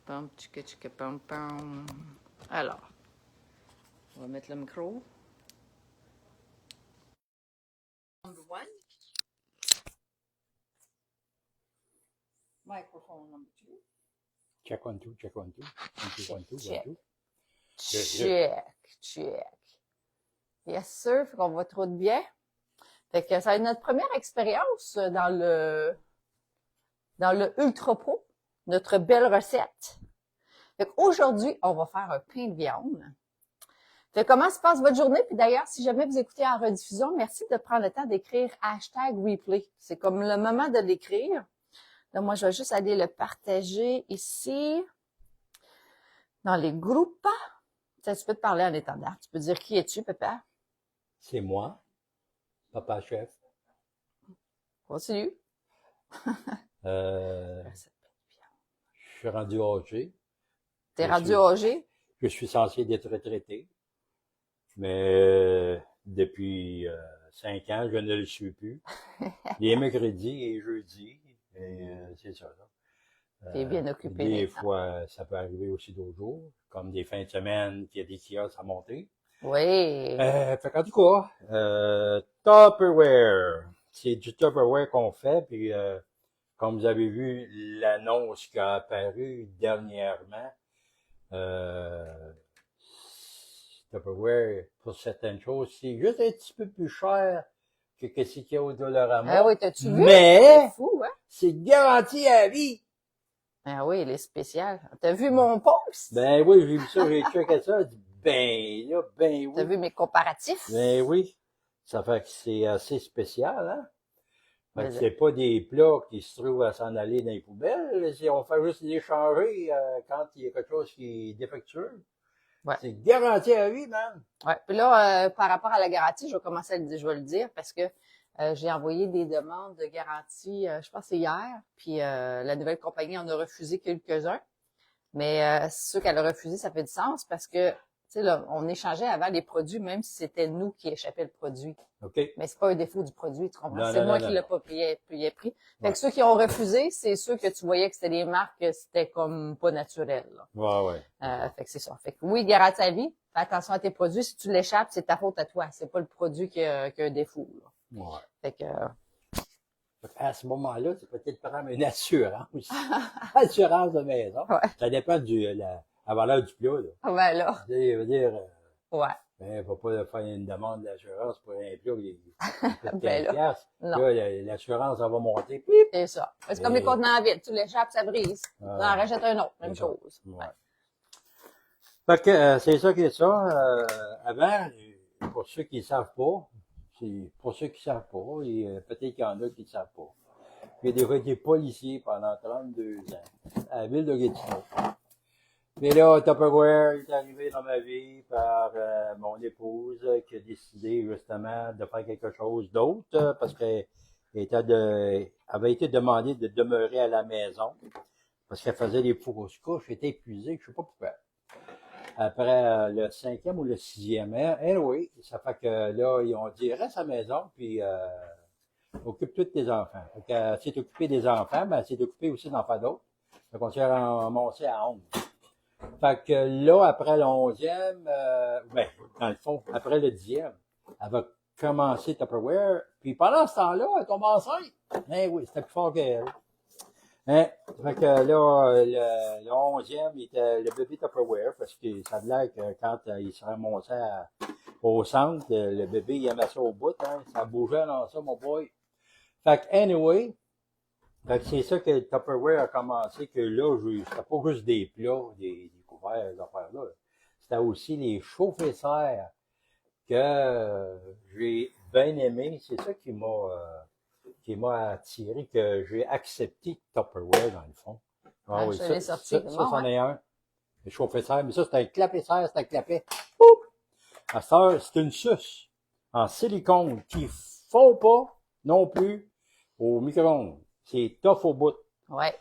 Pam, tchika, tchika, pam, pam. Alors, on va mettre le micro. Number one. Microphone number two. Check 1, 2, check 1, 2. 1, 2, 1, 2, 1, Check. 2. Check. Yes, sir. Fait qu'on va trop de bien. Fait que ça va être notre première expérience dans le Ultra Pro, notre belle recette. Fait qu'aujourd'hui, on va faire un pain de viande. Fait que comment se passe votre journée? Puis d'ailleurs, si jamais vous écoutez en rediffusion, merci de prendre le temps d'écrire #replay. C'est comme le moment de l'écrire. Donc, moi, je vais juste aller le partager ici, dans les groupes. Tu peux te parler en étendard. Tu peux dire qui es-tu, papa? C'est moi, papa chef. Continue. Je suis rendu âgé. T'es rendu âgé? Je suis censé d'être retraité. Mais depuis 5 ans, je ne le suis plus. Les mercredis et jeudis, c'est ça. T'es bien occupé. Des fois, ça peut arriver aussi d'autres jours, comme des fins de semaine qu'il y a des kiosques à monter. Oui. Fait qu'en tout cas, Tupperware. C'est du Tupperware qu'on fait, puis comme vous avez vu l'annonce qui a apparu dernièrement, Tupperware, pour certaines choses, c'est juste un petit peu plus cher que ce qu'il y a au Dollarama. Ah oui, t'as-tu vu? Mais, C'est fou, hein? c'est garanti à vie. Ah oui, les spéciales. T'as vu mon post? Ben oui, j'ai vu ça, j'ai checké ça, j'ai dit, ben T'as oui. vu mes comparatifs? Ben oui. Ça fait que c'est assez spécial, hein? Fait que Mais- c'est pas des plats qui se trouvent à s'en aller dans les poubelles. On fait juste les changer quand il y a quelque chose qui est défectueux. Ouais. C'est garanti à vie, man. Ouais. Puis là, par rapport à la garantie, je vais commencer à le dire, je vais le dire parce que j'ai envoyé des demandes de garantie, je pense que c'est hier, puis la nouvelle compagnie en a refusé quelques-uns. Mais ceux qu'elle a refusé, ça fait du sens parce que, tu sais, là, on échangeait avant les produits, même si c'était nous qui échappions le produit. OK. Mais c'est pas un défaut du produit, tu comprends? Non, C'est non, moi non, qui non. l'ai pas pris. Fait Ouais. que ceux qui ont refusé, c'est ceux que tu voyais que c'était des marques, que c'était comme pas naturel, là. Ouais. Fait que c'est ça. Fait que oui, garantie à vie. Fais attention à tes produits. Si tu l'échappes, c'est ta faute à toi. C'est pas le produit qui a un défaut, là. Ouais. Fait que, À ce moment-là, tu peux peut-être prendre une assurance. Assurance de maison. Ouais. Ça dépend la valeur du plat, là. ben là. Je veux dire, Ouais. ben, faut pas faire une demande d'assurance pour un plat qui coûte Ben 15 là. piastres. Non. Là, l'assurance, ça va monter. Pip! C'est ça. C'est comme les contenants vides. Tu l'échappes, ça brise. Tu en rachètes un autre. Même C'est ça. chose. Ouais. Fait que c'est ça qui est ça. Avant, pour ceux qui ne savent pas, peut-être qu'il y en a qui ne savent pas. J'ai déjà été policier pendant 32 ans à la ville de Gatineau. Mais là, Tupperware est arrivé dans ma vie par mon épouse qui a décidé justement de faire quelque chose d'autre parce qu'elle avait été demandée de demeurer à la maison parce qu'elle faisait des fausses couches, elle était épuisée, je sais pas pourquoi. Après le 5e ou le 6e, anyway, ça fait que là, ils ont dit reste à la maison puis occupe-toi de tes enfants. Fait qu'elle s'est occupée des enfants, mais elle s'est occupée aussi d'enfants d'autres. Fait qu'on s'est remonté à 11. Fait que là, après le 11e, dans le fond, après le 10e, elle va commencer Tupperware. Puis pendant ce temps-là, elle tombe enceinte. Eh oui, c'était plus fort qu'elle. Hein? Fait que là, le 11e, il était le bébé Tupperware, parce que ça a l'air que quand il se remontait au centre, le bébé, il aimait ça au bout, hein? Ça bougeait dans ça, mon boy. Fait que, anyway, fait que c'est ça que Tupperware a commencé, que là, c'était pas juste des plats, des couverts, des affaires-là. C'était aussi les chauffe-serres que j'ai bien aimé. C'est ça qui m'a attiré, que j'ai accepté Tupperware, dans le fond. Ah, oui, je l'ai ça, sorti. c'en est un. Le chauffe-serre, mais ça, c'était un clapet-serre, c'était un clapet. Oup! À ça, c'est une suce en silicone qui fond pas non plus au micro-ondes. C'est tough au bout. Ouais.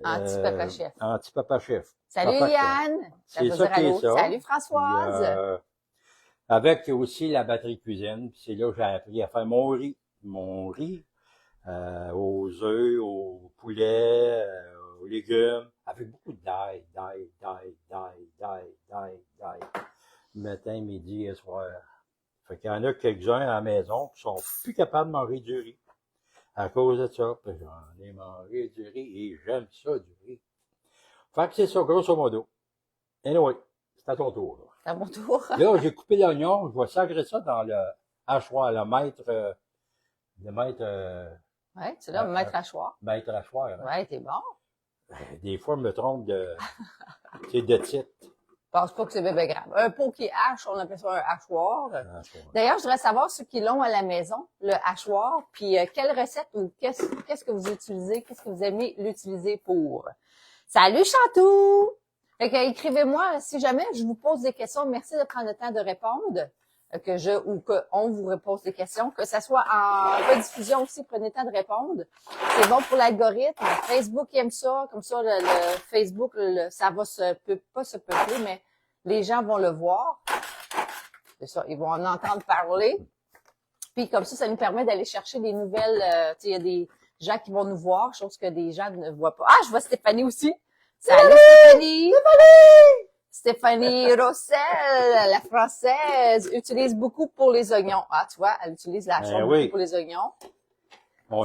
Anti-papa chef. Anti-papa chef. Salut Papa chef. Yann. C'est ça qui est ça. Salut Françoise. Puis, avec aussi la batterie cuisine. Puis c'est là que j'ai appris à faire mon riz. Mon riz aux œufs, au poulet, aux légumes, avec beaucoup d'ail, matin, midi et soir. Fait qu'il y en a quelques-uns à la maison qui sont plus capables de manger du riz à cause de ça. Puis j'en ai mangé du riz et j'aime ça, du riz. Fait que c'est ça, grosso modo. Anyway, c'est à ton tour, là. C'est à mon tour. Là, j'ai coupé l'oignon, je vais sacrer ça dans le hachoir, le Ouais, tu l'as, maître hachoir. maître hachoir. Hein. Ouais, t'es bon. Des fois, je me trompe de titre. Je pense pas que c'est bébé grave. Un pot qui hache, on appelle ça un hachoir. Hachoir. D'ailleurs, je voudrais savoir ceux qui l'ont à la maison, le hachoir, puis quelle recette ou qu'est-ce que vous utilisez, qu'est-ce que vous aimez l'utiliser pour. Salut Chantou! Fait que écrivez-moi si jamais je vous pose des questions. Merci de prendre le temps de répondre, ou qu'on vous pose des questions, que ça soit en rediffusion aussi, prenez le temps de répondre. C'est bon pour l'algorithme. Facebook aime ça, comme ça le Facebook, ça va pas se peupler, mais les gens vont le voir. C'est ça, ils vont en entendre parler. Puis comme ça nous permet d'aller chercher des nouvelles. Il y a des gens qui vont nous voir, chose que des gens ne voient pas. Ah, je vois Stéphanie aussi. Salut Stéphanie! Stéphanie Rossel, la française, utilise beaucoup pour les oignons. Ah, tu vois, elle utilise la chose beaucoup pour les oignons.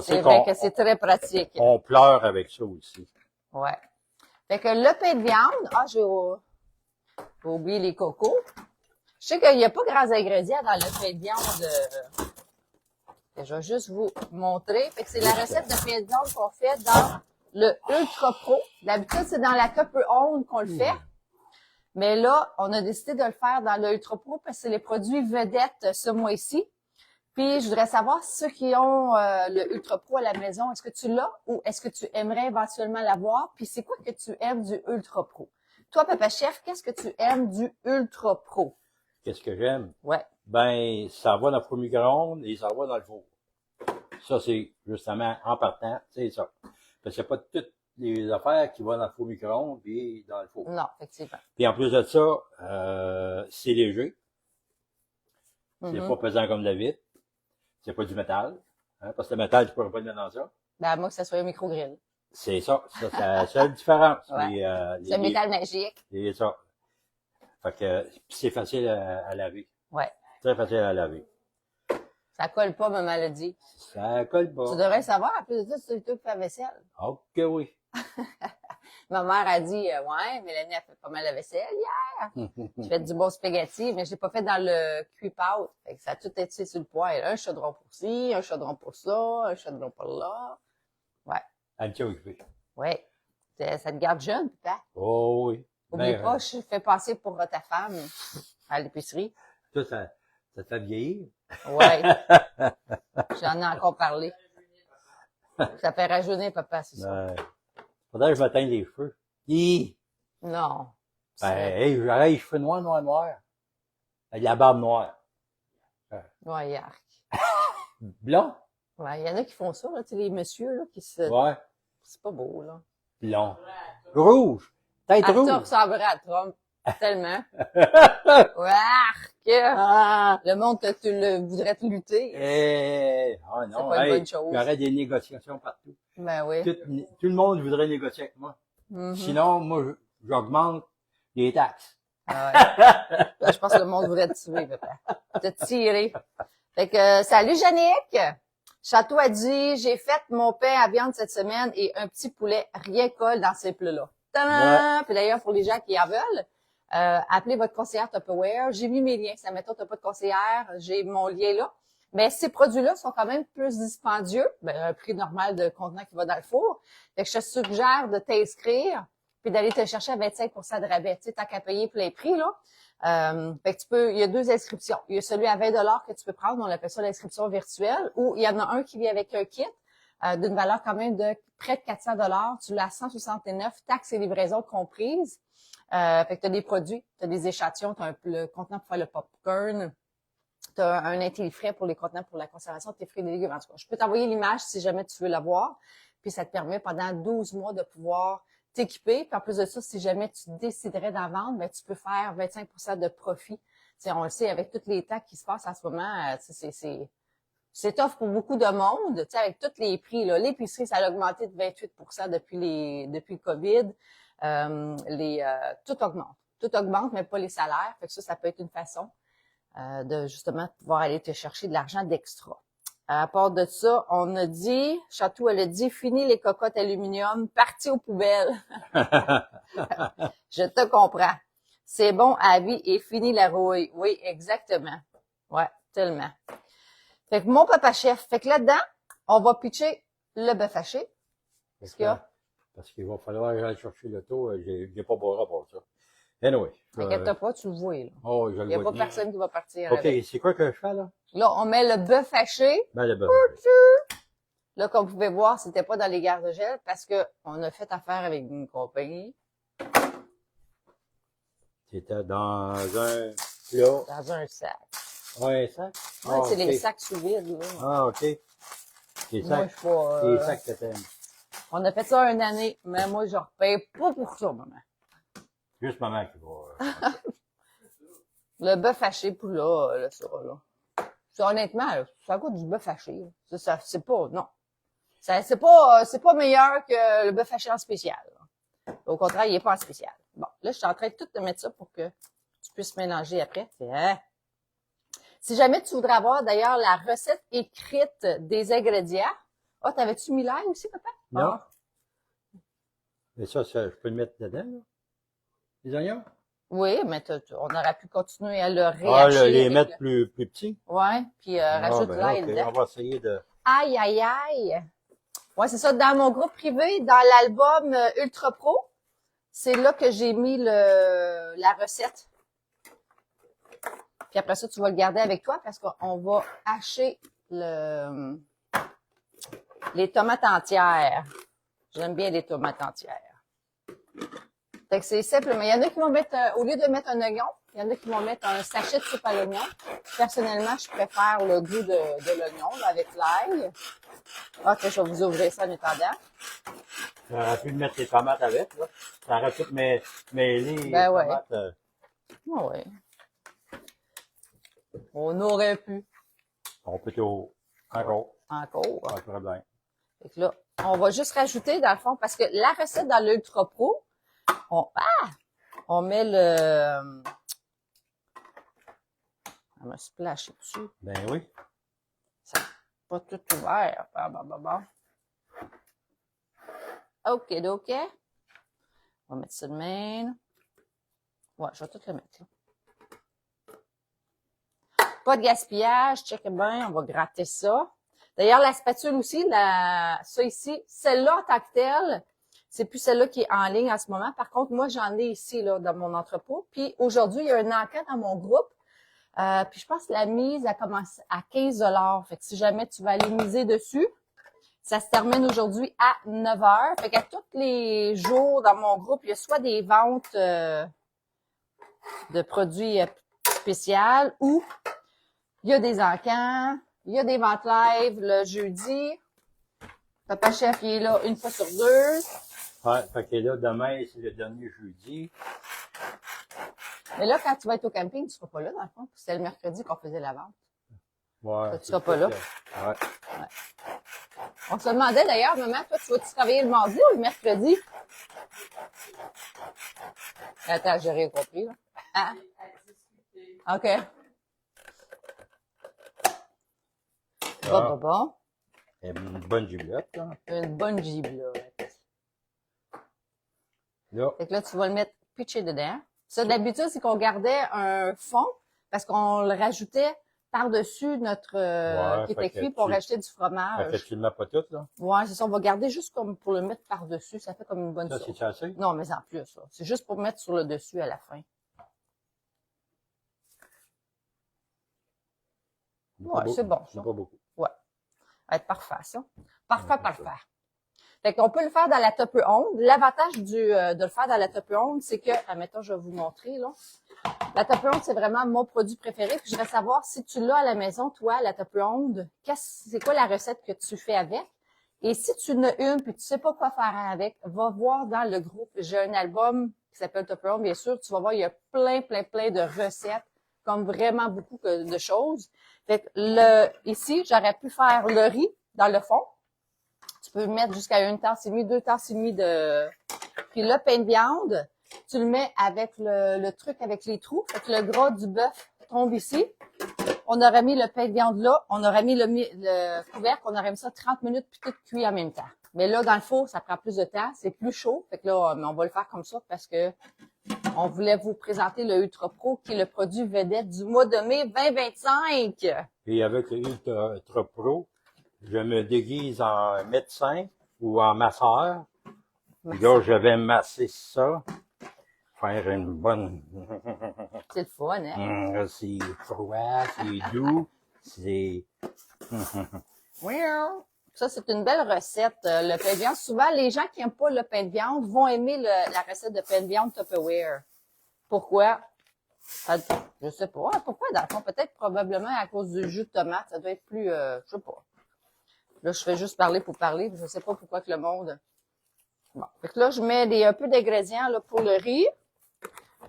C'est vrai que c'est très pratique. On pleure avec ça aussi. Ouais. Fait que le pain de viande, j'ai oublié les cocos. Je sais qu'il n'y a pas grands ingrédients dans le pain de viande. Je vais juste vous montrer. Fait que c'est la recette de pain de viande qu'on fait dans le Ultra Pro. D'habitude, c'est dans la Copper Onde qu'on le fait. Mais là, on a décidé de le faire dans le Ultra Pro parce que c'est les produits vedettes ce mois-ci. Puis, je voudrais savoir ceux qui ont le Ultra Pro à la maison, est-ce que tu l'as ou est-ce que tu aimerais éventuellement l'avoir? Puis, c'est quoi que tu aimes du Ultra Pro? Toi, Papa Chef, qu'est-ce que tu aimes du Ultra Pro? Qu'est-ce que j'aime? Ouais. Ben, ça va dans le four micro-ondes et ça va dans le four. Ça, c'est justement en partant, c'est ça. Parce qu'il n'y a pas toutes les affaires qui vont dans le four micro-ondes et dans le four. Non, effectivement. Puis en plus de ça, c'est léger. C'est pas pesant comme la vitre. C'est pas du métal. Hein, parce que le métal, tu pourrais pas le mettre dans ça. Ben, à moins que ça soit un micro-grill. C'est ça. Ça, c'est la seule différence. Ouais. C'est un métal magique. C'est ça. Fait que c'est facile à laver. Ouais. Très facile à laver. Ça colle pas, ma maladie. Ça colle pas. Tu devrais le savoir, en plus de ça, c'est toi qui fais la vaisselle. Oh que oui. Ma mère a dit, ouais, Mélanie a fait pas mal la vaisselle hier. J'ai fait du bon spaghetti, mais je l'ai pas fait dans le cuit-pâte. Fait que ça a tout été sur le poêle. Un chaudron pour ci, un chaudron pour ça, un chaudron pour là. Ouais. Elle tient occupée. Ouais. Ça te garde jeune, papa. Oh oui. Oublie pas, je fais passer pour ta femme à l'épicerie. Toi, ça te fait vieillir? Ouais. J'en ai encore parlé. Ça fait rajeunir, papa, c'est ça. Faudrait que je m'atteigne les cheveux. Hi! Non. Ben, hey, j'aurais les cheveux noirs. Avec la barbe noire. Ouais, yark. Blond? Ouais, il y en a qui font ça, là, tu sais, les messieurs, là, qui se... Ouais. C'est pas beau, là. Blond. Rouge. Tête rouge. Ça ressemblerait à Trump. Tellement. Wark! Le monde voudrait te lutter. Oh non, c'est pas une bonne chose. Il y aurait des négociations partout. Ben oui. Tout le monde voudrait négocier avec moi. Sinon, moi, j'augmente les taxes. Ah ouais. Là, je pense que le monde voudrait te tuer, papa. Te tirer. Fait que, salut Jannick! Château a dit, j'ai fait mon pain à viande cette semaine et un petit poulet, rien colle dans ces plats-là. Tadam! Puis d'ailleurs, pour les gens qui en veulent, appelez votre conseillère Tupperware. J'ai mis mes liens. Ça mettons, t'as pas de conseillère, j'ai mon lien là. Mais ces produits-là sont quand même plus dispendieux. Ben, un prix normal de contenant qui va dans le four. Fait que je te suggère de t'inscrire puis d'aller te chercher à 25% de rabais. Tu sais, t'as qu'à payer plein prix, là. Fait que il y a 2 inscriptions. Il y a celui à 20 $ que tu peux prendre. On appelle ça l'inscription virtuelle. Ou il y en a un qui vient avec un kit. D'une valeur quand même de près de 400 $. Tu l'as à 169, taxes et livraison comprises. Fait que tu as des produits, tu as des échantillons, tu as le contenant pour faire le popcorn, tu as un intellifrais pour les contenants pour la conservation de tes fruits et légumes. En tout cas, je peux t'envoyer l'image si jamais tu veux la voir. Puis ça te permet pendant 12 mois de pouvoir t'équiper. Puis en plus de ça, si jamais tu déciderais d'en vendre, ben tu peux faire 25% de profit. T'sais, on le sait, avec tous les temps qui se passent en ce moment, C'est tough pour beaucoup de monde, tu sais, avec tous les prix, là. L'épicerie, ça a augmenté de 28% depuis le COVID. Tout augmente. Tout augmente, mais pas les salaires. Fait que ça peut être une façon de justement pouvoir aller te chercher de l'argent d'extra. À part de ça, on a dit, Chatou, elle a dit, fini les cocottes aluminium, parti aux poubelles. Je te comprends. C'est bon à vie et fini la rouille. Oui, exactement. Ouais, tellement. Fait que mon papa chef, fait que là-dedans, on va pitcher le bœuf haché. Qu'est-ce qu'il y a? Parce qu'il va falloir que j'aille chercher l'auto. J'ai pas besoin pour ça. Anyway. T'inquiète pas, tu le vois, là. Oh, je le Il n'y a vois pas bien. personne qui va partir OK, avec. c'est quoi que je fais, là? Là, on met le bœuf haché. Ben, le bœuf. Là, comme vous pouvez voir, c'était pas dans les garde-gel parce que on a fait affaire avec une compagnie. C'était dans un plat. Dans un sac. Ouais, un sac? Ouais, c'est OK. les sacs sous vide, là. Ah, OK. Les Moi, sacs. je suis pas, Les sacs que t'aimes. on a fait ça une année, mais moi, je repaye pas pour ça, maman. Juste maman qui va. Le bœuf haché, pour là, ça, là. Ça, honnêtement, là, ça coûte du bœuf haché. Là. Ça, c'est pas, non. C'est pas meilleur que le bœuf haché en spécial. Là. Au contraire, il est pas en spécial. Bon, là, je suis en train de tout te mettre ça pour que tu puisses mélanger après. Hein? Si jamais tu voudrais avoir, d'ailleurs, la recette écrite des ingrédients. Ah, t'avais-tu mis l'ail aussi, papa? Non. Ah. Mais ça, je peux le mettre dedans, là? Les oignons? Oui, mais on aurait pu continuer à le réhacher. Ah, les avec mettre plus petits? Ouais, puis rajoute ben, l'ail OK, dedans. on va essayer de... Aïe, aïe, aïe. Ouais, c'est ça. Dans mon groupe privé, dans l'album Ultra Pro, c'est là que j'ai mis la recette. Puis après ça, tu vas le garder avec toi parce qu'on va hacher les tomates entières. J'aime bien les tomates entières. Fait que c'est simple, mais il y en a qui vont mettre, au lieu de mettre un oignon, il y en a qui vont mettre un sachet de soupe à l'oignon. Personnellement, je préfère le goût de l'oignon là, avec l'ail. Ok, je vais vous ouvrir ça en attendant. J'aurais pu mettre les tomates avec, là. Ça aurait tout mêlé les Ben ouais. tomates. Ah ouais. On aurait pu. On peut tout... Encore. Encore. Pas de problème. Fait que là, on va juste rajouter dans le fond, parce que la recette dans l'Ultra Pro, on met le... On m'a splashé dessus. Ben oui. Ça n'a pas tout ouvert. OK, OK. On va mettre ça de même. Ouais, je vais tout le mettre là. Pas de gaspillage, check bien, on va gratter ça. D'ailleurs, la spatule aussi, ça ici, celle-là en tant que telle, c'est plus celle-là qui est en ligne en ce moment. Par contre, moi, j'en ai ici là dans mon entrepôt. Puis aujourd'hui, il y a un encas dans mon groupe. Puis je pense que la mise, elle commence à 15 $. Fait que si jamais tu vas aller miser dessus, ça se termine aujourd'hui à 9 h. Fait qu'à tous les jours dans mon groupe, il y a soit des ventes de produits spéciaux ou il y a des encans, il y a des ventes live le jeudi. Papa Chef, il est là une fois sur deux. Ouais, fait que là, demain, c'est le dernier jeudi. Mais là, quand tu vas être au camping, tu seras pas là, dans le fond. C'était le mercredi qu'on faisait la vente. Ouais. Tu seras pas là. Ouais. On se demandait d'ailleurs, maman, toi, tu vas-tu travailler le mardi ou le mercredi? Attends, j'ai rien compris, là. Hein? OK. Bon. Une bonne giblette, là. Une bonne giblotte. Là. Fait que là, tu vas le mettre pitché dedans. Ça, d'habitude, c'est qu'on gardait un fond parce qu'on le rajoutait par-dessus notre qui fait était que cuit pour rajouter du fromage. Fait que tu ne mets pas tout, là. Ouais, c'est ça. On va garder juste comme pour le mettre par-dessus. Ça fait comme une bonne Ça, sauce. c'est assez? Non, mais en plus, ça. C'est juste pour mettre sur le dessus à la fin. Ouais, c'est bon, ça. C'est pas beaucoup. Ouais. Ça va être parfait, ça. Parfait. Fait qu'on peut le faire dans la topper onde. L'avantage de le faire dans la topper onde, c'est que, admettons, je vais vous montrer, là. La topper onde, c'est vraiment mon produit préféré. Puis je voudrais savoir si tu l'as à la maison, toi, la topper onde, c'est quoi la recette que tu fais avec? Et si tu en as une puis tu sais pas quoi faire avec, va voir dans le groupe. J'ai un album qui s'appelle Topper onde, bien sûr. Tu vas voir, il y a plein de recettes comme vraiment beaucoup de choses. Fait que ici, j'aurais pu faire le riz dans le fond. Tu peux mettre jusqu'à 1 tasse et demie, 2 tasses et demie de... Puis le pain de viande, tu le mets avec le truc avec les trous. Fait que le gras du bœuf tombe ici. On aurait mis le pain de viande là. On aurait mis le couvercle. On aurait mis ça 30 minutes puis tout cuit en même temps. Mais là, dans le four, ça prend plus de temps. C'est plus chaud. Fait que là, on va le faire comme ça parce que on voulait vous présenter le Ultra Pro qui est le produit vedette du mois de mai 2025. Et avec le Ultra Pro, je me déguise en médecin ou en masseur. Puis là, je vais masser ça, faire une bonne... C'est le fun, hein? C'est froid, c'est doux, c'est... Ça, c'est une belle recette, le pain de viande. Souvent, les gens qui n'aiment pas le pain de viande vont aimer la recette de pain de viande Tupperware. Pourquoi? Je sais pas. Pourquoi, dans le fond? Peut-être probablement à cause du jus de tomate. Ça doit être plus... je sais pas. Là, je fais juste parler pour parler. Je sais pas pourquoi que le monde... Bon. Fait que là, je mets un peu d'ingrédients là, pour le riz.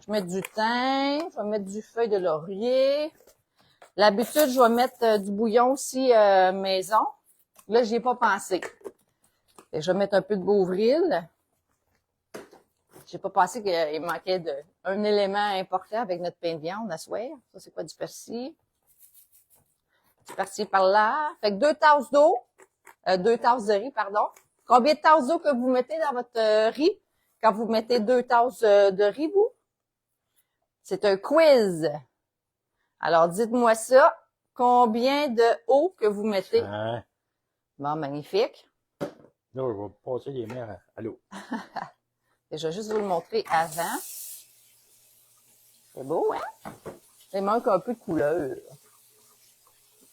Je mets du thym. Je vais mettre du feuille de laurier. L'habitude, je vais mettre du bouillon aussi maison. Là, j'y ai pas pensé. Et je vais mettre un peu de Beauvril. J'ai pas pensé qu'il manquait un élément important avec notre pain de viande à soir. Ça, c'est quoi du persil? Du persil par là. Fait que 2 tasses d'eau. 2 tasses de riz, pardon. Combien de tasses d'eau que vous mettez dans votre riz quand vous mettez 2 tasses de riz, vous? C'est un quiz. Alors, dites-moi ça. Combien de eau que vous mettez? Bon, magnifique. Là, je vais passer les mains à l'eau. Et je vais juste vous le montrer avant. C'est beau, hein? Il manque un peu de couleur.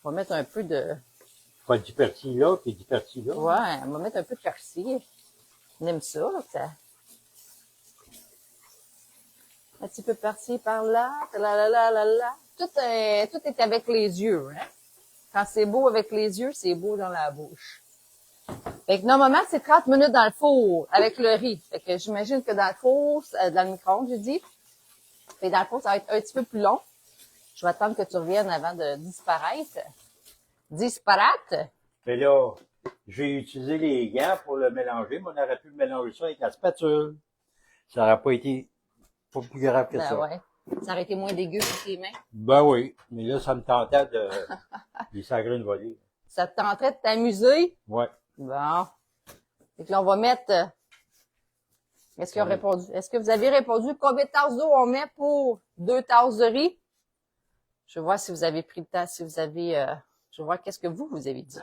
On va mettre un peu de... Pas du persil là, puis du persil là. Ouais, on va mettre un peu de persil. On aime ça, là, ça... Un petit peu de persil par là. Tout est avec les yeux, hein? Quand c'est beau avec les yeux, c'est beau dans la bouche. Fait que normalement, c'est 30 minutes dans le four avec le riz. Fait que j'imagine que dans le four, dans le micro-ondes, j'ai dit. Fait que dans le four, ça va être un petit peu plus long. Je vais attendre que tu reviennes avant de disparaître. Disparaître? Mais là, j'ai utilisé les gants pour le mélanger, mais on aurait pu mélanger ça avec la spatule. Ça n'aurait pas été pas plus grave que ça. Ouais. Ça aurait été moins dégueu sur tes mains. Ben oui, mais là, ça me tentait de les sacrer une volée. Ça te tenterait de t'amuser? Ouais. Bon. Fait que là, on va mettre... Est-ce qu'ils ont répondu? Est-ce que vous avez répondu combien de tasses d'eau on met pour 2 tasses de riz? Je vais voir si vous avez pris le temps, si vous avez... je vais voir qu'est-ce que vous avez dit.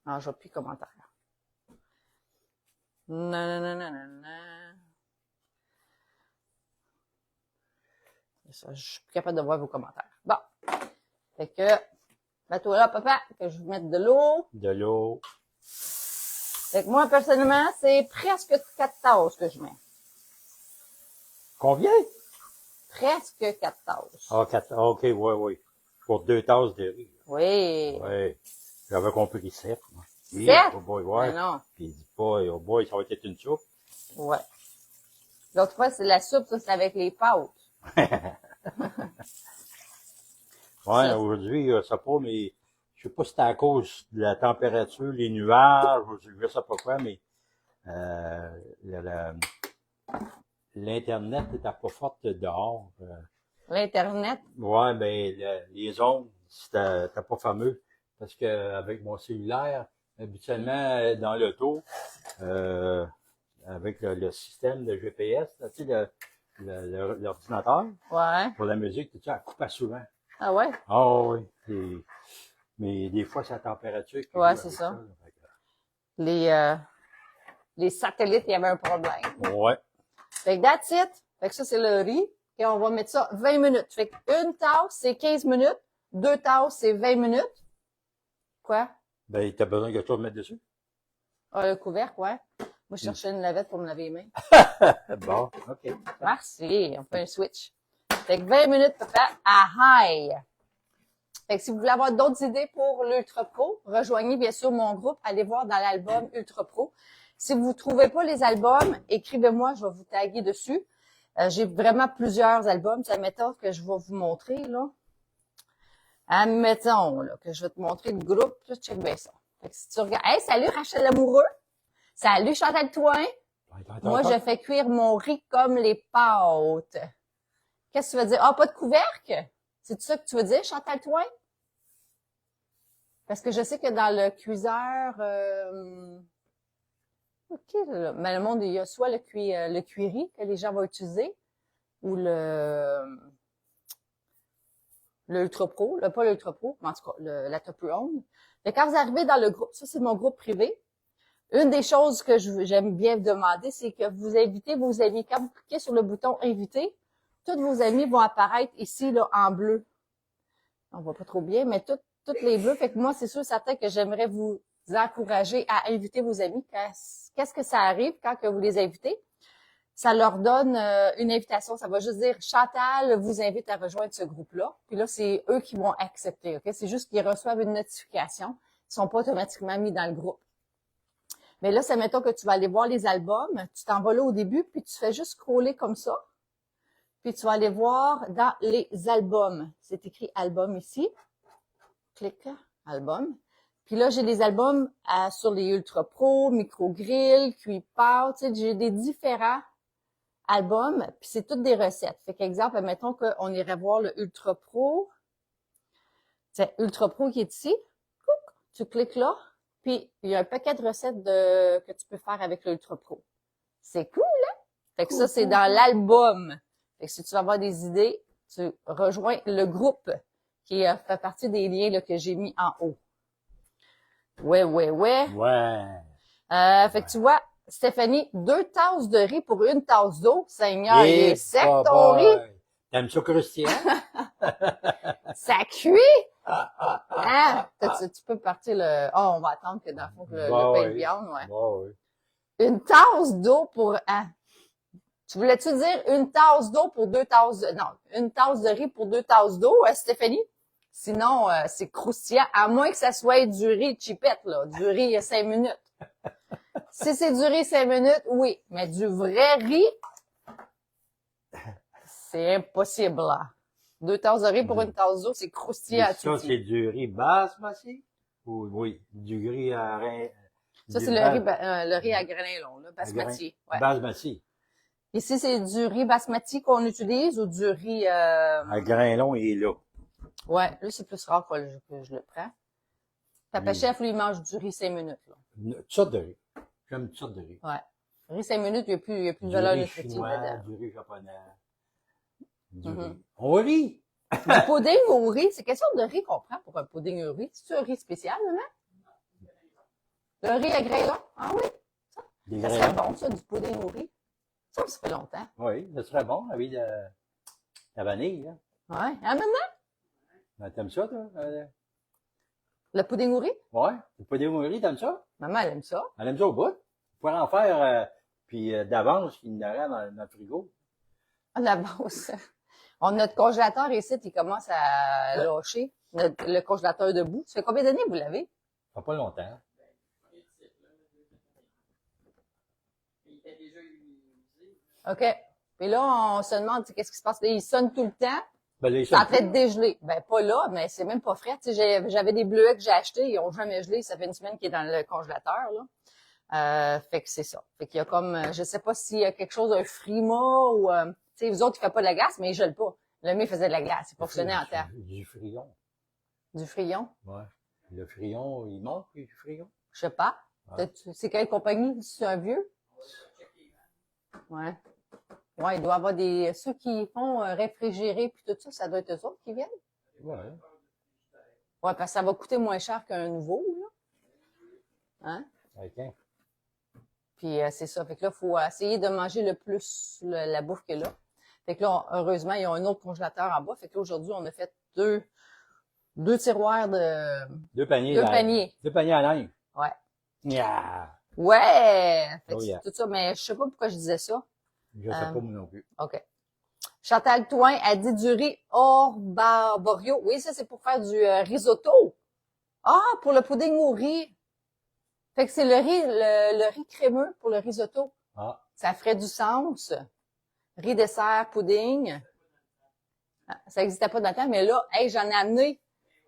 Ah, je vois plus commentaire. Non. Ça, je suis plus capable de voir vos commentaires. Bon. Fait que, mets-toi là, papa, que je vous mette de l'eau. De l'eau. Fait que moi, personnellement, c'est presque 4 tasses que je mets. Combien? Presque 4 tasses. Ah, 4. OK, oui. Pour 2 tasses de riz. Oui. Oui. J'avais compris 7. 7? Oh boy, ouais. Mais non. Puis il dit pas, oh boy, ça va être une soupe. Ouais. L'autre fois, c'est la soupe, ça, c'est avec les pâtes. Ouais, aujourd'hui, ça pas, mais je sais pas si c'est à cause de la température, les nuages, je sais pas quoi, mais l'Internet n'était pas forte dehors. L'Internet? Ouais, mais les ondes, c'était pas fameux. Parce que avec mon cellulaire, habituellement, dans l'auto, avec le système de GPS, là, tu sais, l'ordinateur, Ouais. pour la musique, tu sais, elle coupe souvent. Ah ouais? Ah oui. Mais des fois, c'est la température qui Ouais, joue c'est avec ça. là. Les satellites, il y avait un problème. Ouais. Fait que that's it. Fait que ça, c'est le riz. Et on va mettre ça 20 minutes. Fait qu'une tasse, c'est 15 minutes. 2 tasses, c'est 20 minutes. Quoi? Ben, t'as besoin de quelque chose à mettre dessus? Ah, le couvercle, ouais. Moi, je cherchais une lavette pour me laver les mains. Bon, OK. Merci. On fait un switch. Fait que 20 minutes, papa, à high. Fait que si vous voulez avoir d'autres idées pour l'Ultra Pro, rejoignez bien sûr mon groupe. Allez voir dans l'album Ultra Pro. Si vous ne trouvez pas les albums, écrivez-moi, je vais vous taguer dessus. J'ai vraiment plusieurs albums. C'est la méthode que je vais vous montrer, là. Admettons, là, que je vais te montrer le groupe. Là, check bien ça. Fait que si tu regardes, hey, salut Rachel Lamoureux. Salut Chantal Toin. Moi, je fais cuire mon riz comme les pâtes. Qu'est-ce que tu veux dire? Ah, pas de couvercle? C'est ça que tu veux dire, Chantal Toin? Parce que je sais que dans le cuiseur, OK, là, mais le monde, il y a soit le cuiri que les gens vont utiliser, ou le Ultra Pro, pas l'Ultra Pro, mais en tout cas, la Top Round. Mais quand vous arrivez dans le groupe, ça, c'est mon groupe privé. Une des choses que j'aime bien vous demander, c'est que vous invitez vos amis. Quand vous cliquez sur le bouton inviter, tous vos amis vont apparaître ici, là, en bleu. On voit pas trop bien, mais toutes les bleus. Fait que moi, c'est sûr, certain que j'aimerais vous encourager à inviter vos amis. Qu'est-ce que ça arrive quand que vous les invitez? Ça leur donne une invitation. Ça va juste dire, Chantal vous invite à rejoindre ce groupe-là. Puis là, c'est eux qui vont accepter. Ok, c'est juste qu'ils reçoivent une notification. Ils sont pas automatiquement mis dans le groupe. Mais là, c'est mettons que tu vas aller voir les albums. Tu t'en vas là au début, puis tu fais juste scroller comme ça. Puis tu vas aller voir dans les albums. C'est écrit album ici. Clique, album. Puis là, j'ai les albums sur les Ultra Pro, Micro Grill, Cuipow, tu sais, j'ai des différents albums, puis c'est toutes des recettes. Fait qu'exemple, mettons qu'on irait voir le Ultra Pro. C'est Ultra Pro qui est ici. Couc, tu cliques là, puis il y a un paquet de recettes que tu peux faire avec le Ultra Pro. C'est cool, hein? Fait que ça, c'est dans l'album. Fait que si tu vas avoir des idées, tu rejoins le groupe qui fait partie des liens là, que j'ai mis en haut. Ouais. Ouais. Fait que tu vois, Stéphanie, 2 tasses de riz pour 1 tasse d'eau. Seigneur, il est sec ton riz. T'aimes ça croustillant? Ça cuit? Hein? Tu peux partir le... Oh, on va attendre que dans le fond, que le pain de viande, ouais. Oui. 1 tasse d'eau pour... Hein? Tu voulais-tu dire 1 tasse d'eau pour 2 tasses... Non, 1 tasse de riz pour 2 tasses d'eau, Stéphanie? Sinon, c'est croustillant, à moins que ça soit du riz chipette, là, du riz 5 minutes. Si c'est du riz 5 minutes, oui, mais du vrai riz, c'est impossible, là. 2 tasses de riz pour 1 tasse d'eau, c'est croustillant à tout. Ça, c'est du riz basmati? Oui, du riz à grain. Ça, c'est le riz à grains longs, là, basmati. Ouais. Basmati. Ici, c'est du riz basmati qu'on utilise ou du riz... À grain long, il est là. Ouais, là, c'est plus rare que je le prends. Papa chef, lui, il mange du riz 5 minutes, là. Toutes sortes de riz. J'aime toutes sortes de riz. Ouais. Riz 5 minutes, il y a plus de valeur nutritive dedans. Du riz japonais. Du riz. Au riz! Du pudding au riz, c'est quelle sorte de riz qu'on prend pour un pudding au riz? C'est-tu un riz spécial, maman? Le riz à grains longs? Ah oui? Ça serait bon, ça, du pudding au riz. Ça fait longtemps. Oui, ça serait bon, avec la vanille, là. Ouais. Hein, maman? Ben, t'aimes ça, toi? Le pudding au riz? Ouais. Le pudding au riz, t'aimes ça? Maman, elle aime ça. Elle aime ça au bout. Tu pourrais en faire, puis d'avance, il y en aurait dans le frigo. À la base. Notre congélateur ici, il commence à lâcher. Le congélateur debout. Ça fait combien d'années vous l'avez? Ça fait pas longtemps. OK. Puis là, on se demande qu'est-ce qui se passe. Il sonne tout le temps. Ben, C'est en train de dégeler. Ben, pas là, mais c'est même pas frais. Tu sais, j'avais des bleuets que j'ai achetés, ils ont jamais gelé. Ça fait une semaine qu'il est dans le congélateur, là. Fait que c'est ça. Fait qu'il y a comme, je sais pas s'il y a quelque chose, un frima ou, tu sais, vous autres, il fait pas de la glace, mais il gèle pas. Le mien faisait de la glace. Il fonctionnait en temps. Du frion. Du frion? Ouais. Le frion, il manque du frion? Je sais pas. Ouais. C'est quelle compagnie? C'est un vieux? Ouais. Ouais, il doit y avoir ceux qui font réfrigérer puis tout ça, ça doit être eux autres qui viennent. Ouais. Ouais, parce que ça va coûter moins cher qu'un nouveau, là. Hein? OK. Puis c'est ça. Fait que là, il faut essayer de manger le plus la bouffe qu'il y a là. Fait que là, heureusement, ils ont un autre congélateur en bas. Fait que là, aujourd'hui, on a fait deux tiroirs de... Deux paniers. Deux paniers à linge. Ouais. Yeah. Ouais! Fait que Oh, yeah. c'est tout ça, mais je sais pas pourquoi je disais ça. Je sais pas moi non plus. OK. Chantal Toin a dit du riz hors barbario. Oui, ça, c'est pour faire du risotto. Ah, pour le pudding au riz. Fait que c'est le riz crémeux pour le risotto. Ah. Ça ferait du sens. riz dessert, pudding. Ah, ça n'existait pas dans le temps, mais là, hey, j'en ai amené.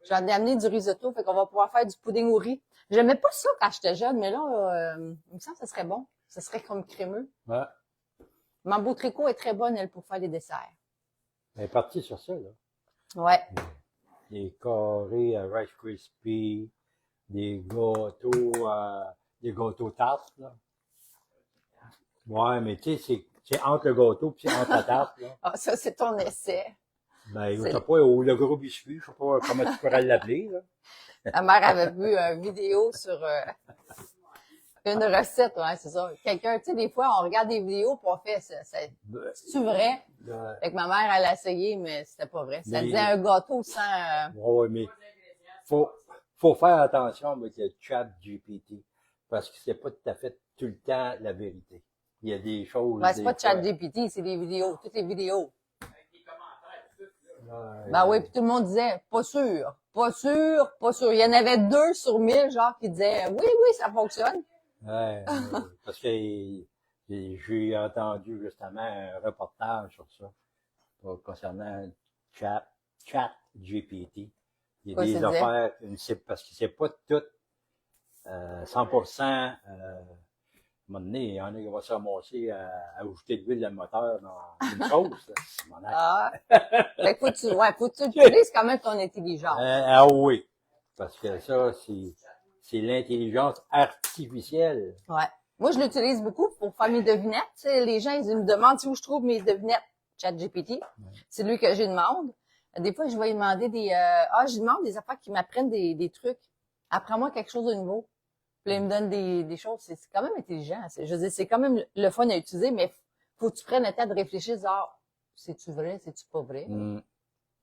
J'en ai amené du risotto, fait qu'on va pouvoir faire du pudding au riz. J'aimais pas ça quand j'étais jeune, mais là, il me semble que ça serait bon. Ça serait comme crémeux. Ouais. Mambo Tricot est très bonne, elle, pour faire des desserts. Elle est partie sur ça, là. Ouais. Des carrés à Rice Krispies, des gâteaux tartes, là. Ouais, mais tu sais, c'est entre le gâteau et entre la tarte, là. Ah, ça, c'est ton essai. Ben, je C'est- sais pas, ou le gros biscuit, je sais pas comment tu pourrais l'appeler, là. Ma mère avait vu une vidéo sur une recette, ouais, c'est ça. Quelqu'un, tu sais, des fois, on regarde des vidéos puis on fait, Ben, c'est-tu vrai? ben, Fait que ma mère, elle a essayé, mais c'était pas vrai. Ça Mais- disait un gâteau sans... ouais, mais faut faire attention avec le chat GPT, parce que c'est pas tout à fait tout le temps la vérité. Il y a des choses. Ben, c'est des pas de chat fois- GPT, c'est des vidéos, toutes les vidéos. Ouais, Ben oui, puis tout le monde disait, pas sûr, pas sûr, pas sûr. Il y en avait 2 sur 1000, genre, qui disaient, oui, oui, ça fonctionne. ouais, parce que j'ai entendu justement un reportage sur ça, concernant chat GPT. Il y a Quoi, des ça disait? affaires, parce que c'est pas tout 100%. À un moment donné, il y en a qui vont se ramasser à ajouter de l'huile de moteur dans une sauce. Là, Simonac. Ah. Fait que faut que tu utilises quand même ton intelligence. Ah oui, parce que ça, c'est l'intelligence artificielle. Ouais. Moi, je l'utilise beaucoup pour faire mes devinettes. Tu sais, les gens, ils me demandent où je trouve mes devinettes. ChatGPT. C'est lui que je demande. Des fois, je vais lui demander je lui demande des affaires qui m'apprennent des trucs. Apprends-moi quelque chose de nouveau. Puis là, il me donne des choses. C'est quand même intelligent. Je veux dire, c'est quand même le fun à utiliser, mais faut que tu prennes le temps de réfléchir, c'est-tu vrai, c'est-tu pas vrai?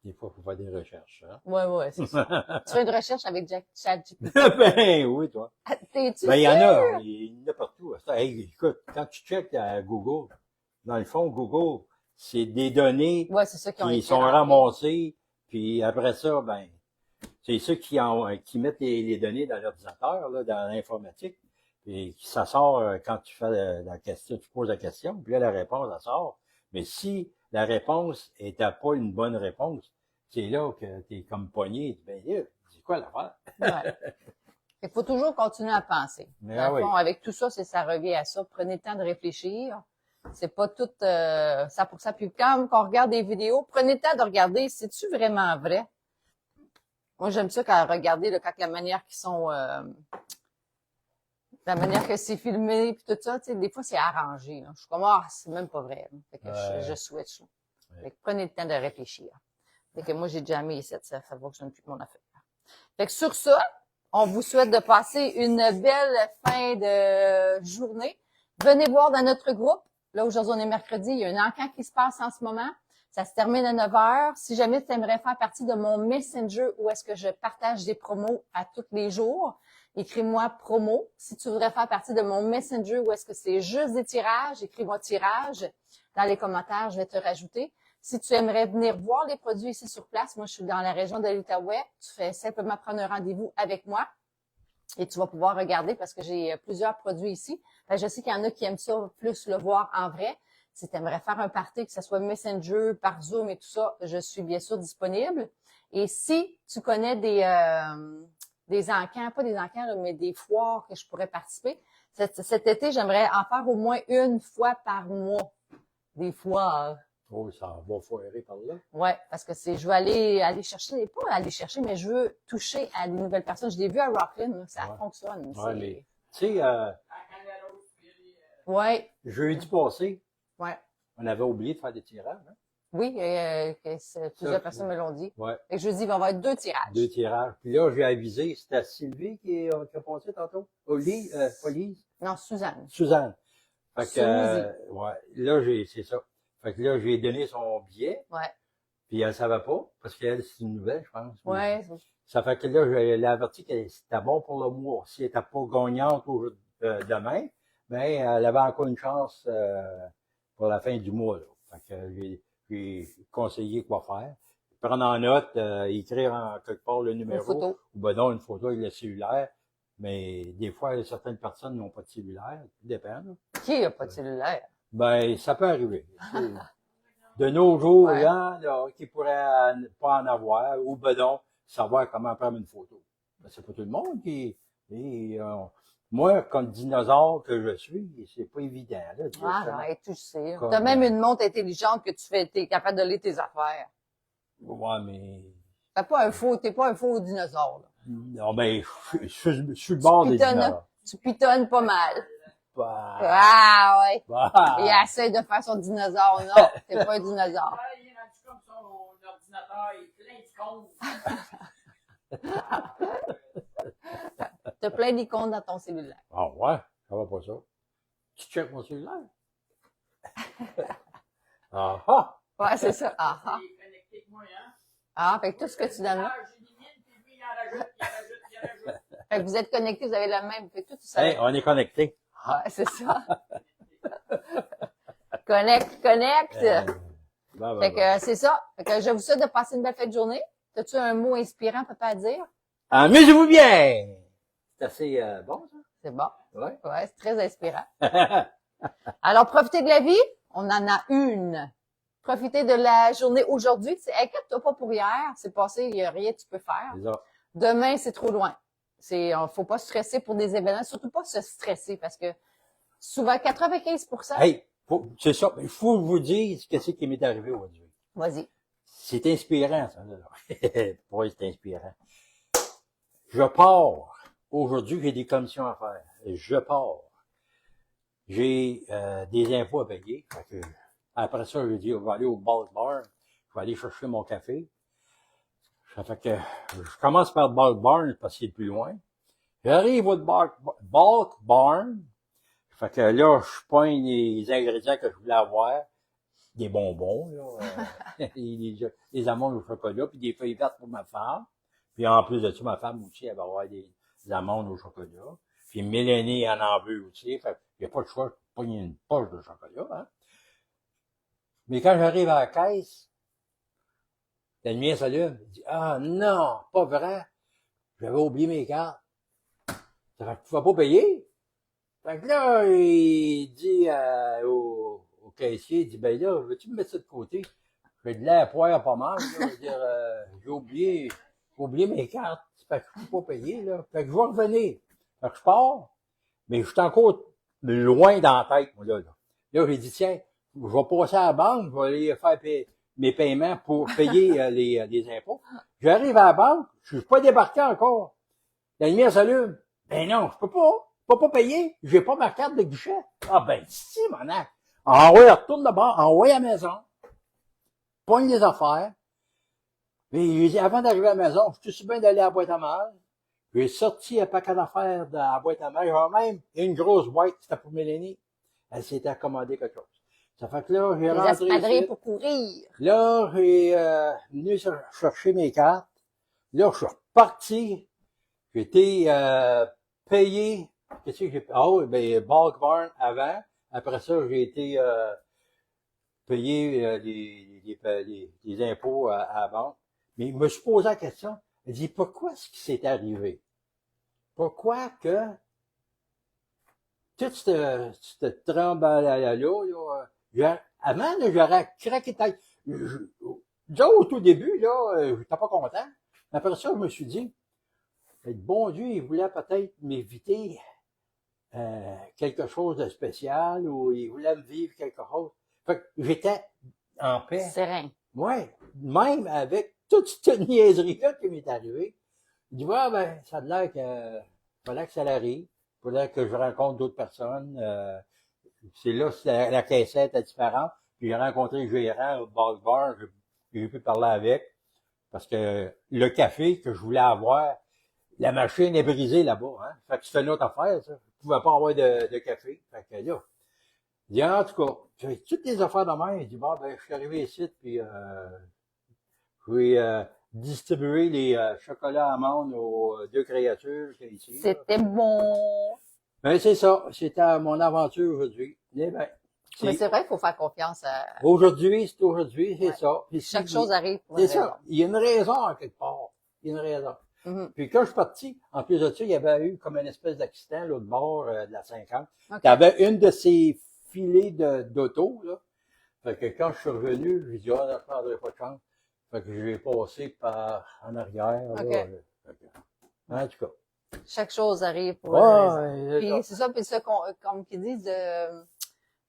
Des fois, il faut faire des recherches. Hein? Ouais, c'est ça. Tu fais une recherche avec ChatGPT. Ben oui, toi. T'es-tu Ben, il y en sûr? a. Il y en a partout. Hey, écoute, quand tu checkes à Google, dans le fond, Google, c'est des données Ouais, c'est ça qui ont qui été sont rentrées. ramassées, puis après ça, ben, c'est ceux qui mettent les données dans l'ordinateur, là, dans l'informatique, puis ça sort quand tu fais la question, tu poses la question, puis là, la réponse, elle sort. Mais si la réponse était pas une bonne réponse, c'est là que tu es comme pogné, ben là, c'est quoi l'affaire? Ouais. Il faut toujours continuer à penser. Mais Dans le oui. fond, avec tout ça, ça revient à ça. Prenez le temps de réfléchir. C'est pas tout ça pour ça. Puis quand on regarde des vidéos, prenez le temps de regarder, c'est-tu vraiment vrai? Moi, j'aime ça quand regarder là, quand la manière qu'ils sont la manière que c'est filmé puis tout ça, tu sais, des fois c'est arrangé. Là. Je suis comme c'est même pas vrai. Là. Fait que je switch. Là. Fait que prenez le temps de réfléchir. Fait que moi, j'ai déjà mis ici, ça fonctionne plus que mon affaire. Fait que sur ça, on vous souhaite de passer une belle fin de journée. Venez voir dans notre groupe. Là, aujourd'hui, on est mercredi. Il y a un encamp qui se passe en ce moment. Ça se termine à 9 heures. Si jamais tu aimerais faire partie de mon Messenger où est-ce que je partage des promos à tous les jours, écris-moi promo. Si tu voudrais faire partie de mon Messenger où est-ce que c'est juste des tirages, écris-moi tirage. Dans les commentaires, je vais te rajouter. Si tu aimerais venir voir les produits ici sur place, moi, je suis dans la région de l'Outaouais. Tu fais simplement prendre un rendez-vous avec moi et tu vas pouvoir regarder parce que j'ai plusieurs produits ici. Je sais qu'il y en a qui aiment ça plus le voir en vrai. Si tu aimerais faire un party, que ce soit Messenger, par Zoom et tout ça, je suis bien sûr disponible. Et si tu connais des encans, pas des encans, là, mais des foires que je pourrais participer, cet été, j'aimerais en faire au moins une fois par mois. Des foires. Oh, ça va foirer par là. Ouais, parce que je veux aller chercher, pas aller chercher, mais je veux toucher à des nouvelles personnes. Je l'ai vu à Rocklin, ça fonctionne. Ouais, mais, tu sais, ouais, jeudi passé, ouais. on avait oublié de faire des tirages. Hein? Oui, plusieurs personnes me l'ont dit. Ouais. Et je dis, il va y avoir 2 tirages. 2 tirages. Puis là, j'ai avisé, c'était Sylvie qui a passé tantôt. Pas Lise? Non, Suzanne. Suzanne. Fait que, Suzy. ouais, là, c'est ça. Fait que là, j'ai donné son billet, Ouais. puis elle savait pas, parce qu'elle, c'est une nouvelle, je pense. Ouais. Ça fait que là, je l'ai averti que c'était bon pour le mois. Si elle n'était pas gagnante demain, ben, elle avait encore une chance pour la fin du mois. Là. Fait que j'ai conseillé quoi faire. Prendre en note, écrire en quelque part le numéro. Une photo. Ou ben non, une photo avec le cellulaire. Mais des fois, certaines personnes n'ont pas de cellulaire. Ça dépend. Là. Qui a pas de cellulaire? Ben, ça peut arriver. de nos jours, Ouais. il y en a qui pourraient pas en avoir, ou ben non, savoir comment prendre une photo. Ben, c'est pas tout le monde qui... et, moi, comme dinosaure que je suis, c'est pas évident, là, de dire Ah, comment- arrête, tu sais. comme, T'as même une montre intelligente que t'es capable de lire tes affaires. ouais, mais... T'es pas un faux dinosaure, là. Non, mais je suis le bord des dinosaures. Tu pitonnes pas mal. Bah, Ah, ouais. bah. Il essaie de faire son dinosaure. Non, t'es pas un dinosaure. Ah, il est rendu comme son ordinateur, il est plein d'icônes. T'as plein d'icônes dans ton cellulaire. Ah ouais, ça va pas ça. Tu checkes mon cellulaire? Ah ah! Ouais, c'est ça. Ah, ah. Il est connecté avec moi, hein? Ah, fait que tout ce que tu donnes là. Ah, j'élimine, puis lui, il en rajoute, il en rajoute, il en rajoute. Fait que vous êtes connectés, vous avez la même. Fait que tout ça. Hey, on est connectés. Ouais, c'est ça. Connecte. Fait que c'est ça. Fait que je vous souhaite de passer une belle fête de journée. As-tu un mot inspirant, papa, à dire? Amusez-vous bien! C'est assez bon, C'est bon. ça? Ouais. Ouais, c'est très inspirant. Alors, profitez de la vie. On en a une. Profitez de la journée aujourd'hui. Inquiète-toi pas pour hier. C'est passé, il n'y a rien que tu peux faire. C'est ça. Demain, c'est trop loin. Faut pas stresser pour des événements, surtout pas se stresser parce que souvent 95%. Hey, c'est ça. Il faut vous dire ce que c'est qui m'est arrivé aujourd'hui. Vas-y. C'est inspirant, ça. Pourquoi c'est inspirant? Je pars. Aujourd'hui, j'ai des commissions à faire. Je pars. J'ai des impôts à payer. Fait que, après ça, je dis, on va aller au bulk bar. Je vais aller chercher mon café. Ça fait que je commence par le bulk barn parce qu'il est plus loin. J'arrive au bulk barn. Fait que là, je pogne les ingrédients que je voulais avoir. Des bonbons, là, des amandes au chocolat, puis des feuilles vertes pour ma femme. Puis en plus de ça, ma femme aussi, elle va avoir des amandes au chocolat. Puis Mélanie en veut aussi. Fait qu'il n'y a pas de choix, je pogne une poche de chocolat, hein. Mais quand j'arrive à la caisse, la lumière s'allume. Il dit, ah non, pas vrai. J'avais oublié mes cartes. Ça fait que tu vas pas payer. Fait que là, il dit au caissier, il dit, ben là, veux-tu me mettre ça de côté? J'ai de l'air poire pas mal, là. Je veux dire, j'ai oublié mes cartes. Fait que je peux pas payer, là. Fait que je vais revenir. Fait que je pars, mais je suis encore loin dans la tête, moi, là. Là, j'ai dit, tiens, je vais passer à la banque, je vais aller faire mes paiements pour payer les impôts. J'arrive à la banque, je suis pas débarqué encore. La lumière s'allume. Ben non, je peux pas payer. J'ai pas ma carte de guichet. Ah ben, si, mon acte. Envoie, retourne de bord, envoie à la maison. Pogne les affaires. Mais avant d'arriver à la maison, je suis bien d'aller à la boîte à mal. J'ai sorti un paquet d'affaires de la boîte à mal. J'avais même une grosse boîte, c'était pour Mélanie. Elle s'était accommodée quelque chose. Ça fait que là, j'ai Les rentré espadrilles ici. pour courir. Là, j'ai venu chercher mes cartes. Là, je suis reparti. J'ai été payé. Qu'est-ce que j'ai payé? Ah oui, ben, bulk barn avant. Après ça, j'ai été payé les impôts à la banque. Mais je me suis posé la question. Je dis, pourquoi ce qui s'est arrivé? Pourquoi que tout ce tremblement-là, avant, là, j'aurais craqué tête. Déjà, au tout début, là, j'étais pas content. Après ça, je me suis dit, bon Dieu, il voulait peut-être m'éviter quelque chose de spécial ou il voulait me vivre quelque chose. Fait que j'étais en paix. Serein. Ouais, même avec toute cette niaiserie-là qui m'est arrivée. Je dis, ouais, ben, ça a l'air que, fallait que ça l'arrive. Fallait que je rencontre d'autres personnes. C'est là que la caissette est différente. Puis j'ai rencontré le gérant au bar, j'ai pu parler avec. Parce que le café que je voulais avoir, la machine est brisée là-bas, hein. Fait que c'est une autre affaire, ça. Je pouvais pas avoir de café. Fait que là, il dit, en tout cas, j'ai toutes les affaires de main. Il dit, bon, ben, je suis arrivé ici, puis je vais distribuer les chocolats amandes aux deux créatures qui sont ici. C'était bon. Ben, c'est ça. C'était mon aventure aujourd'hui. Eh ben, Mais c'est vrai qu'il faut faire confiance à... aujourd'hui, c'est aujourd'hui, c'est Ouais. ça. Puis Chaque chose arrive pour c'est une ça. raison. Il y a une raison en quelque part. Il y a une raison. Mhm. Puis quand je suis parti, en plus de ça, il y avait eu comme une espèce d'accident l'autre bord de la 50. OK. Il y avait une de ces filets d'auto, là. Fait que quand je suis revenu, j'ai dit, ah, je ne prendrai pas de chance. Fait que j'ai passé par en arrière. OK. Là, en tout cas. Chaque chose arrive pour une raison. Ouais, Puis c'est ça, puis ça, comme qu'ils disent,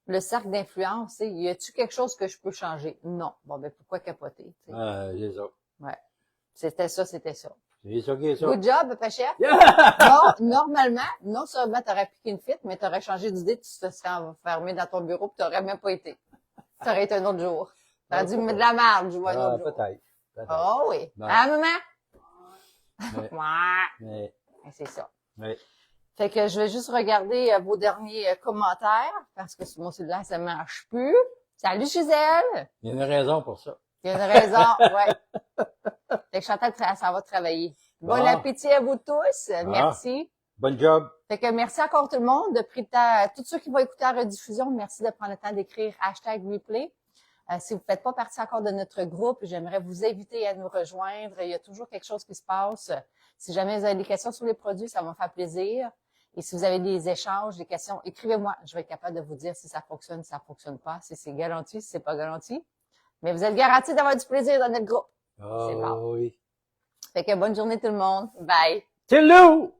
le cercle d'influence, tu sais, y a-tu quelque chose que je peux changer? Non. Bon, ben pourquoi capoter? Tu sais? c'est ça. Ouais. C'était ça, c'était ça. C'est ça qui est ça. Good job, Pachef. Normalement, non seulement t'aurais piqué une fuite, mais t'aurais changé d'idée, tu te serais enfermé dans ton bureau, puis t'aurais même pas été. Ça aurait été un autre jour. T'aurais dû me mettre de la merde, je vois un autre jour. Peut-être. Oh oui. Non. Hein, maman? Mais, Ouais. C'est ça. mais, Fait que je vais juste regarder vos derniers commentaires, parce que sur mon cellulaire, ça marche plus. Salut Gisèle! il y a une raison pour ça. Il y a une raison, ouais. Fait que Chantal, ça va travailler. Bon appétit à vous tous. Merci. Bon job. Fait que merci encore tout le monde de prendre le temps. Tous ceux qui vont écouter la rediffusion, merci de prendre le temps d'écrire #replay. Si vous ne faites pas partie encore de notre groupe, j'aimerais vous inviter à nous rejoindre. Il y a toujours quelque chose qui se passe. Si jamais vous avez des questions sur les produits, ça va me faire plaisir. Et si vous avez des échanges, des questions, écrivez-moi. Je vais être capable de vous dire si ça fonctionne, si ça fonctionne pas, si c'est garanti, si c'est pas garanti. Mais vous êtes garantis d'avoir du plaisir dans notre groupe. Ah C'est bon. oui. Fait que bonne journée tout le monde. Bye. Hello!